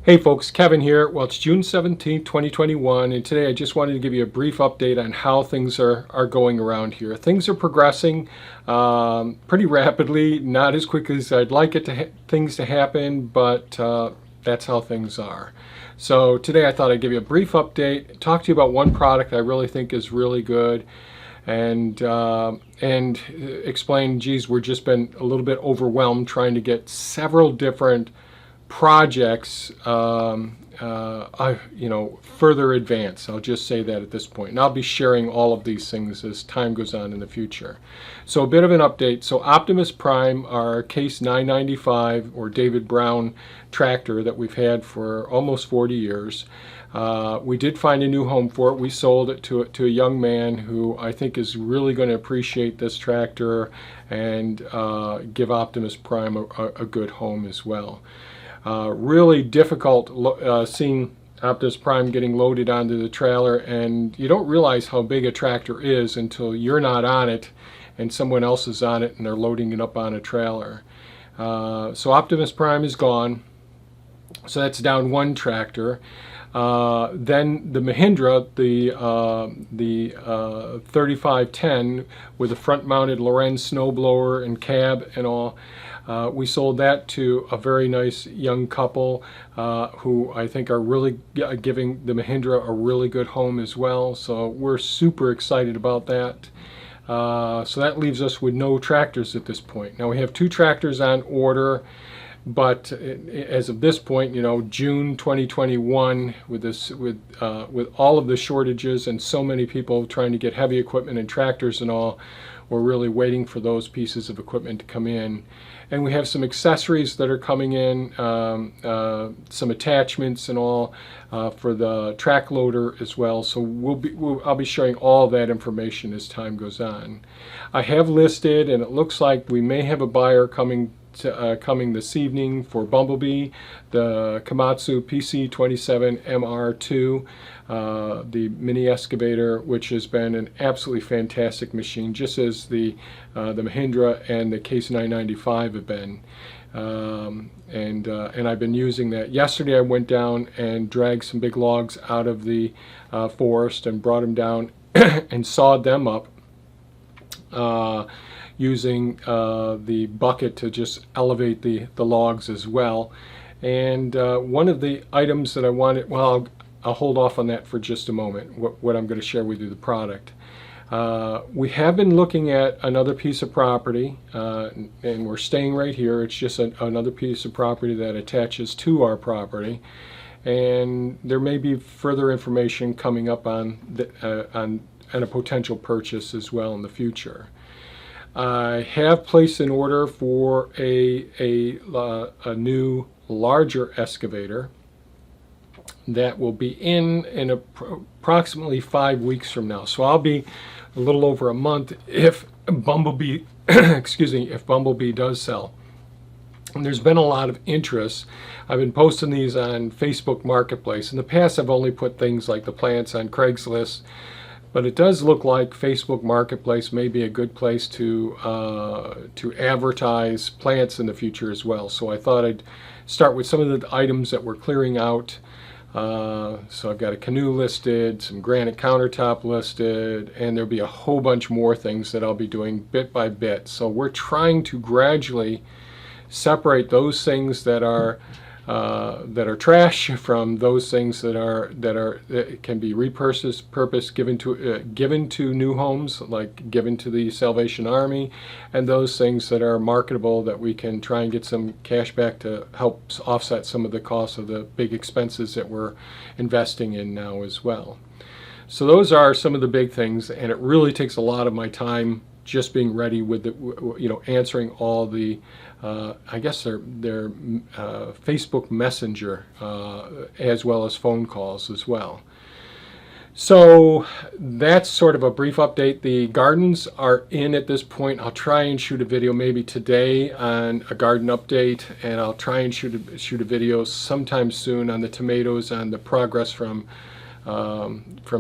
Hey folks, Kevin here. Well, it's June 17th, 2021, and today I just wanted to give you a brief update on how things are going around here. Things are progressing pretty rapidly, not as quick as I'd like things to happen, but that's how things are. So today I thought I'd give you a brief update, talk to you about one product I really think is really good, and explain, geez, we've just been a little bit overwhelmed trying to get several different projects further advanced. I'll just say that at this point, and I'll be sharing all of these things as time goes on in the future. So a bit of an update. So Optimus Prime, our Case 995 or David Brown tractor that we've had for almost 40 years, we did find a new home for it. We sold it to a young man who I think is really going to appreciate this tractor and give Optimus Prime a good home as well. Really difficult seeing Optimus Prime getting loaded onto the trailer, and you don't realize how big a tractor is until you're not on it and someone else is on it and they're loading it up on a trailer. So Optimus Prime is gone, so that's down one tractor. Then the Mahindra, the 3510 with a front-mounted Lorenz snowblower and cab and all, we sold that to a very nice young couple who I think are really giving the Mahindra a really good home as well. So we're super excited about that. So that leaves us with no tractors at this point. Now we have two tractors on order, but as of this point, you know, June 2021, with all of the shortages and so many people trying to get heavy equipment and tractors and all, we're really waiting for those pieces of equipment to come in. And we have some accessories that are coming in, some attachments and all for the track loader as well. So I'll be sharing all that information as time goes on. I have listed, and it looks like we may have a buyer coming this evening for Bumblebee, the Komatsu PC27 MR2, the mini excavator, which has been an absolutely fantastic machine, just as the Mahindra and the Case 995 have been. And I've been using that. Yesterday I went down and dragged some big logs out of the forest and brought them down and sawed them up, using the bucket to just elevate the logs as well. And one of the items that I wanted, well, I'll hold off on that for just a moment, what I'm going to share with you, the product. We have been looking at another piece of property, and we're staying right here. It's just another piece of property that attaches to our property. And there may be further information coming up on a potential purchase as well in the future. I have placed an order for a new larger excavator that will be in approximately 5 weeks from now. So I'll be a little over a month if Bumblebee, excuse me, if Bumblebee does sell. And there's been a lot of interest. I've been posting these on Facebook Marketplace. In the past, I've only put things like the plants on Craigslist. But it does look like Facebook Marketplace may be a good place to advertise plants in the future as well. So I thought I'd start with some of the items that we're clearing out. So I've got a canoe listed, some granite countertop listed, and there'll be a whole bunch more things that I'll be doing bit by bit. So we're trying to gradually separate those things that are trash from those things that can be repurposed, given to new homes, like given to the Salvation Army, and those things that are marketable that we can try and get some cash back to help offset some of the costs of the big expenses that we're investing in now as well. So those are some of the big things, and it really takes a lot of my time just being ready with answering all the I guess they're Facebook Messenger as well as phone calls as well. So that's sort of a brief update. The gardens are in at this point. I'll try and shoot a video maybe today on a garden update, and I'll try and shoot a video sometime soon on the tomatoes, on the progress from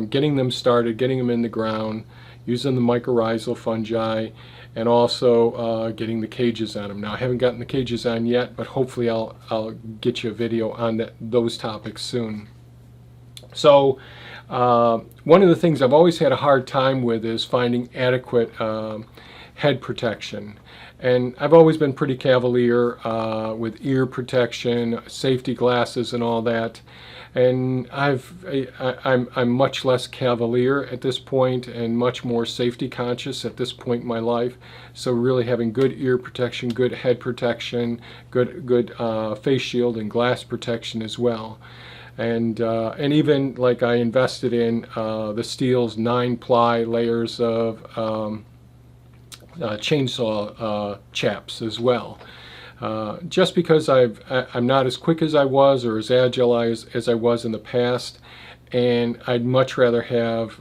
getting them started, getting them in the ground, using the mycorrhizal fungi, and also getting the cages on them. Now, I haven't gotten the cages on yet, but hopefully I'll get you a video on those topics soon. So one of the things I've always had a hard time with is finding adequate head protection. And I've always been pretty cavalier with ear protection, safety glasses and all that. And I'm much less cavalier at this point and much more safety conscious at this point in my life. So really having good ear protection, good head protection, good face shield and glass protection as well. And even like I invested in the Stihl's 9-ply layers of chainsaw chaps as well. Just because I'm not as quick as I was or as agile as I was in the past, and I'd much rather have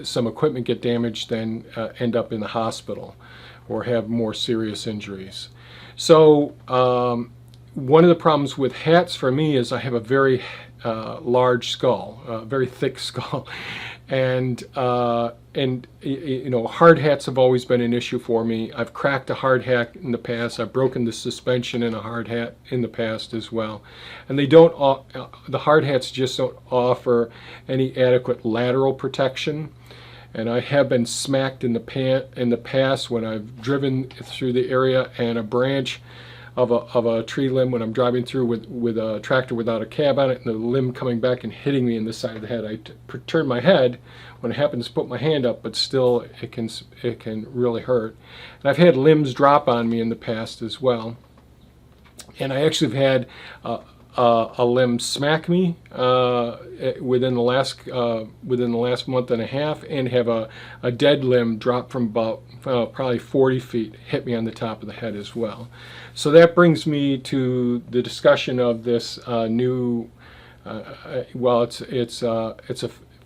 some equipment get damaged than end up in the hospital or have more serious injuries. So one of the problems with hats for me is I have a very large skull, very thick skull, and you know, hard hats have always been an issue for me. I've cracked a hard hat in the past. I've broken the suspension in a hard hat in the past as well, and they don't. The hard hats just don't offer any adequate lateral protection. And I have been smacked in the past when I've driven through the area and a branch of a tree limb, when I'm driving through with a tractor without a cab on it, and the limb coming back and hitting me in the side of the head. I turn my head when it happens to put my hand up, but still it can really hurt. And I've had limbs drop on me in the past as well. And I actually have had a limb smack me within the last month and a half, and have a dead limb drop from about probably 40 feet hit me on the top of the head as well. So that brings me to the discussion of this new, well, it's a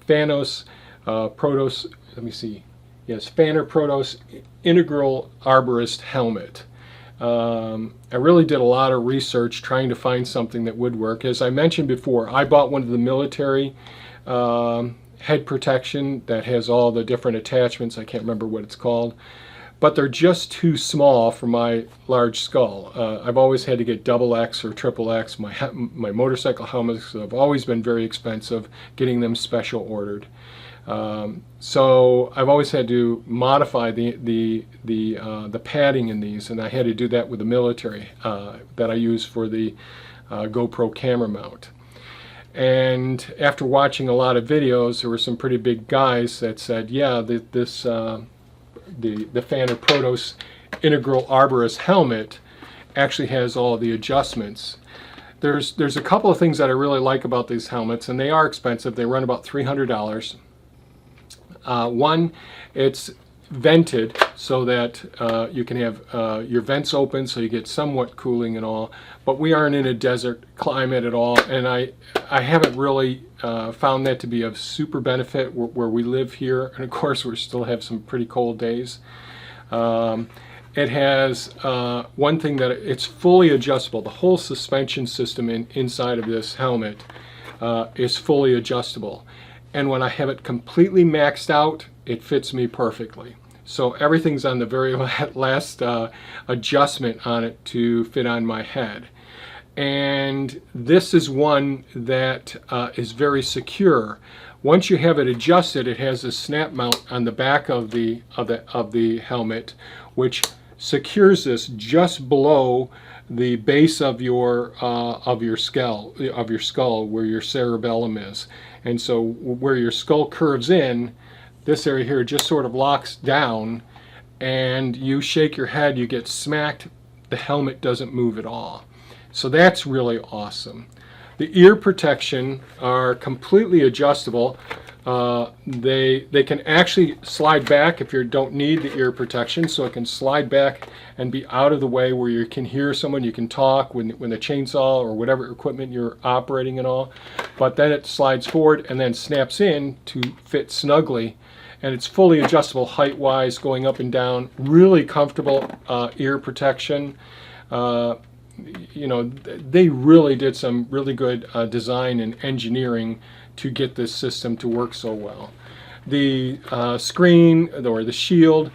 Pfanner Protos. Let me see. Yes, Pfanner Protos Integral Arborist helmet. I really did a lot of research trying to find something that would work. As I mentioned before, I bought one of the military head protection that has all the different attachments. I can't remember what it's called, but they're just too small for my large skull. I've always had to get XX or XXX. My motorcycle helmets have always been very expensive, getting them special ordered. So I've always had to modify the padding in these, and I had to do that with the military that I use for the GoPro camera mount. And after watching a lot of videos, there were some pretty big guys that said, yeah, the Pfanner Protos Integral Arborist helmet actually has all the adjustments. There's a couple of things that I really like about these helmets, and they are expensive. They run about $300. One, it's vented so that you can have your vents open so you get somewhat cooling and all, but we aren't in a desert climate at all, and I haven't really found that to be of super benefit where we live here, and of course we still have some pretty cold days. It has one thing that it's fully adjustable. The whole suspension system inside of this helmet is fully adjustable. And when I have it completely maxed out, it fits me perfectly. So everything's on the very last adjustment on it to fit on my head. And this is one that is very secure. Once you have it adjusted, it has a snap mount on the back of the helmet, which secures this just below the base of your skull where your cerebellum is. And so where your skull curves in, this area here just sort of locks down, and you shake your head, you get smacked, the helmet doesn't move at all. So that's really awesome. The ear protection are completely adjustable. They can actually slide back if you don't need the ear protection, so it can slide back and be out of the way where you can hear someone, you can talk when the chainsaw or whatever equipment you're operating and all, but then it slides forward and then snaps in to fit snugly, and it's fully adjustable height-wise, going up and down. Really comfortable ear protection. You know, they really did some really good design and engineering to get this system to work so well. The screen or the shield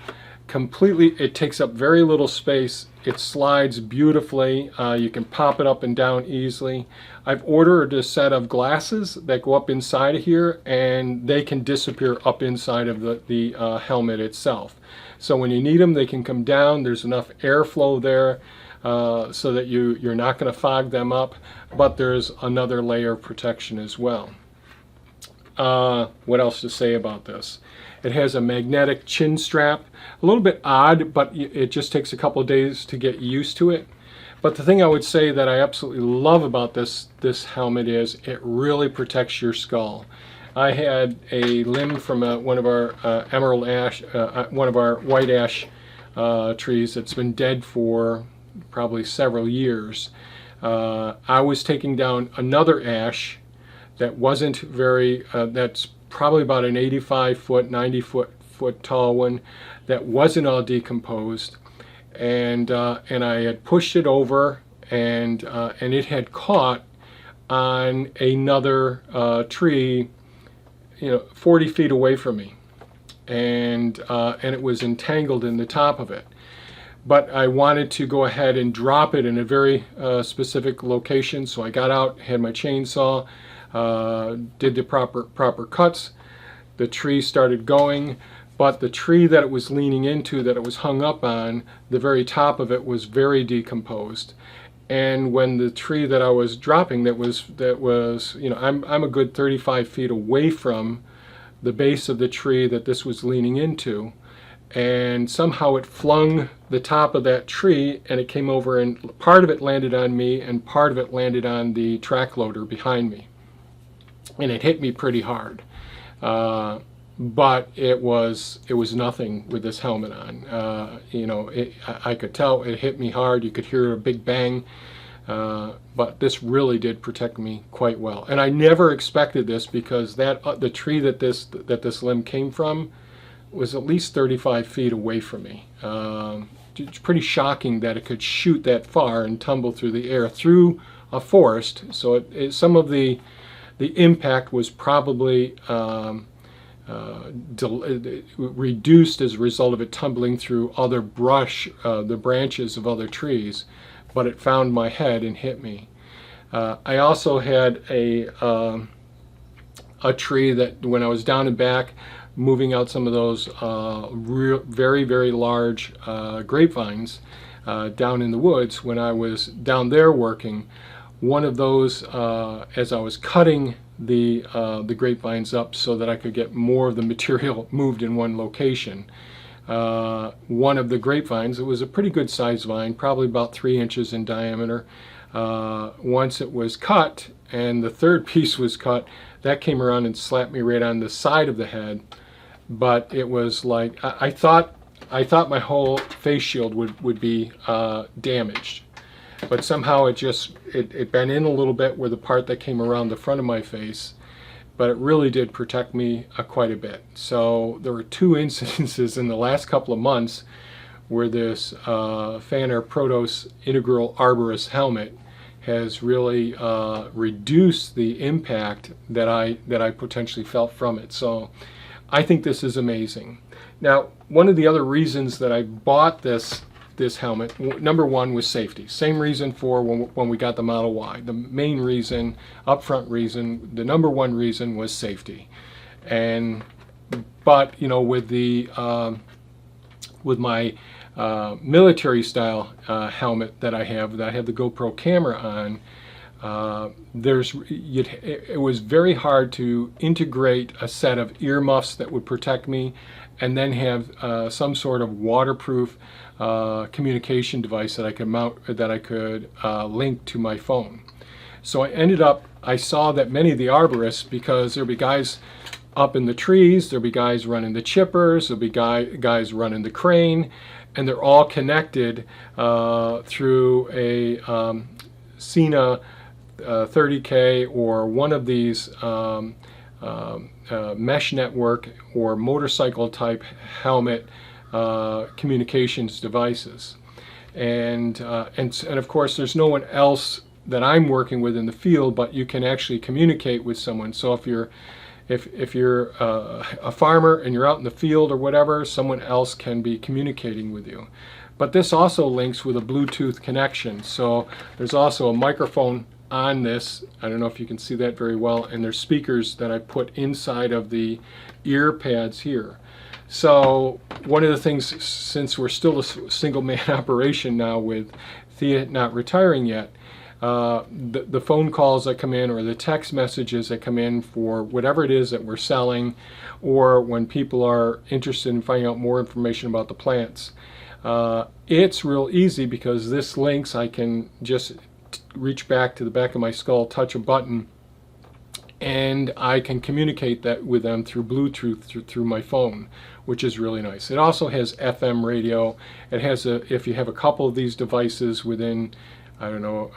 completely, it takes up very little space. It slides beautifully. You can pop it up and down easily. I've ordered a set of glasses that go up inside of here, and they can disappear up inside of the helmet itself. So when you need them, they can come down. There's enough airflow there so that you're not going to fog them up, but there's another layer of protection as well. What else to say about this? It has a magnetic chin strap. A little bit odd, but it just takes a couple of days to get used to it. But the thing I would say that I absolutely love about this helmet is it really protects your skull. I had a limb from one of our emerald ash, one of our white ash trees that's been dead for probably several years. I was taking down another ash that wasn't very, that's probably about an 85-foot, 90-foot tall one that wasn't all decomposed, and I had pushed it over, and it had caught on another tree, 40 feet away from me, and it was entangled in the top of it. But I wanted to go ahead and drop it in a very specific location, so I got out, had my chainsaw, did the proper cuts. The tree started going, but the tree that it was leaning into, that it was hung up on, the very top of it was very decomposed. And when the tree that I was dropping, that was I'm a good 35 feet away from the base of the tree that this was leaning into, and somehow it flung the top of that tree, and it came over, and part of it landed on me and part of it landed on the track loader behind me, and it hit me pretty hard. But it was nothing with this helmet on. I could tell it hit me hard. You could hear a big bang. But this really did protect me quite well. And I never expected this, because the tree that this limb came from was at least 35 feet away from me. It's pretty shocking that it could shoot that far and tumble through the air through a forest. So some of the impact was probably reduced as a result of it tumbling through other brush, the branches of other trees, but it found my head and hit me. I also had a tree that, when I was down and back moving out some of those very, very large grapevines down in the woods, when I was down there working, one of those, as I was cutting the grapevines up so that I could get more of the material moved in one location, one of the grapevines, it was a pretty good sized vine, probably about 3 inches in diameter. Once it was cut and the third piece was cut, that came around and slapped me right on the side of the head. But it was like, I thought my whole face shield would be damaged. But somehow it bent in a little bit where the part that came around the front of my face, but it really did protect me quite a bit. So there were 2 incidences in the last couple of months where this Pfanner Protos integral Arborist helmet has really reduced the impact that I potentially felt from it. So I think this is amazing. Now, one of the other reasons that I bought this helmet, number one, was safety. Same reason for when we got the Model Y. The main reason, upfront reason, the number one reason was safety. But with my military style helmet that I have the GoPro camera on, it was very hard to integrate a set of earmuffs that would protect me, and then have some sort of waterproof communication device that I could mount, that I could link to my phone. So I saw that many of the arborists, because there'll be guys up in the trees, there'll be guys running the chippers, there'll be guys running the crane, and they're all connected through a Cena 30K or one of these mesh network or motorcycle type helmet communications devices, and of course there's no one else that I'm working with in the field, but you can actually communicate with someone. So if if you're a farmer and you're out in the field or whatever, someone else can be communicating with you. But this also links with a Bluetooth connection. So there's also a microphone on this. I don't know if you can see that very well. And there's speakers that I put inside of the ear pads here. So one of the things, since we're still a single man operation now with Thea not retiring yet, the phone calls that come in or the text messages that come in for whatever it is that we're selling, or when people are interested in finding out more information about the plants, it's real easy because this links. I can just reach back to the back of my skull, touch a button, and I can communicate that with them through Bluetooth through my phone, which is really nice. It also has FM radio. It has if you have a couple of these devices within, I don't know,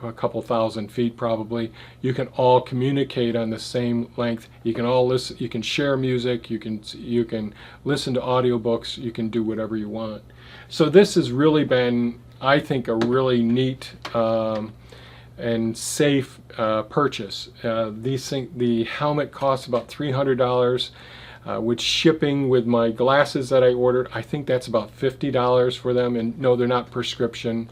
a couple thousand feet probably, you can all communicate on the same length. You can all listen, you can share music, you can listen to audiobooks, you can do whatever you want. So this has really been, I think, a really neat and safe purchase. The helmet costs about $300. With shipping with my glasses that I ordered, I think that's about $50 for them. And no, they're not prescription.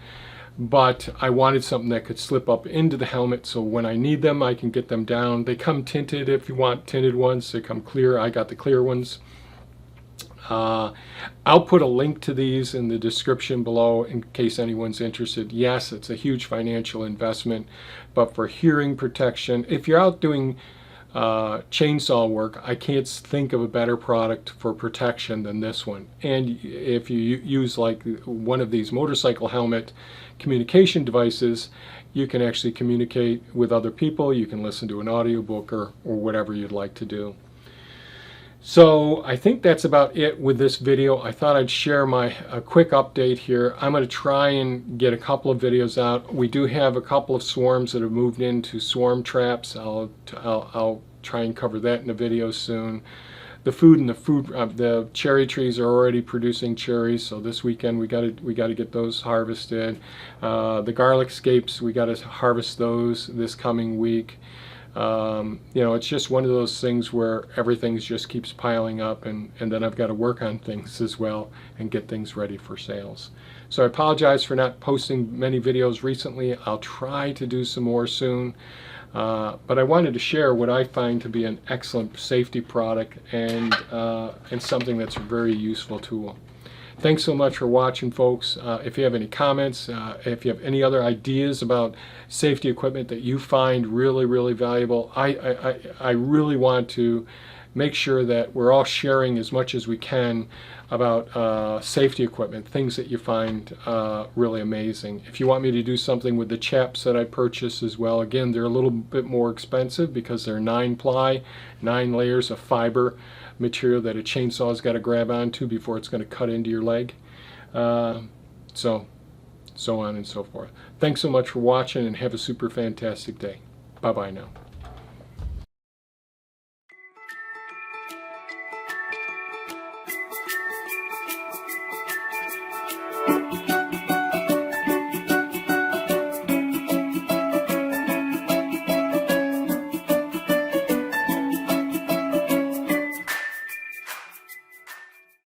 But I wanted something that could slip up into the helmet, so when I need them, I can get them down. They come tinted if you want tinted ones. They come clear. I got the clear ones. I'll put a link to these in the description below in case anyone's interested. Yes, it's a huge financial investment, but for hearing protection, if you're out doing chainsaw work, I can't think of a better product for protection than this one. And if you use like one of these motorcycle helmet communication devices, you can actually communicate with other people. You can listen to an audiobook or whatever you'd like to do. So I think that's about it with this video. I thought I'd share a quick update here. I'm going to try and get a couple of videos out. We do have a couple of swarms that have moved into swarm traps. I'll try and cover that in a video soon. The cherry trees are already producing cherries, so this weekend we got to get those harvested. The garlic scapes, we got to harvest those this coming week. You know, it's just one of those things where everything just keeps piling up, and then I've got to work on things as well and get things ready for sales. So I apologize for not posting many videos recently. I'll try to do some more soon. But I wanted to share what I find to be an excellent safety product and something that's a very useful tool. Thanks so much for watching, folks. If you have any comments, if you have any other ideas about safety equipment that you find really, really valuable, I really want to make sure that we're all sharing as much as we can about safety equipment, things that you find really amazing. If you want me to do something with the chaps that I purchased as well, again, they're a little bit more expensive because they're 9-ply, 9 layers of fiber material that a chainsaw's got to grab onto before it's going to cut into your leg. So on and so forth. Thanks so much for watching, and have a super fantastic day. Bye-bye now.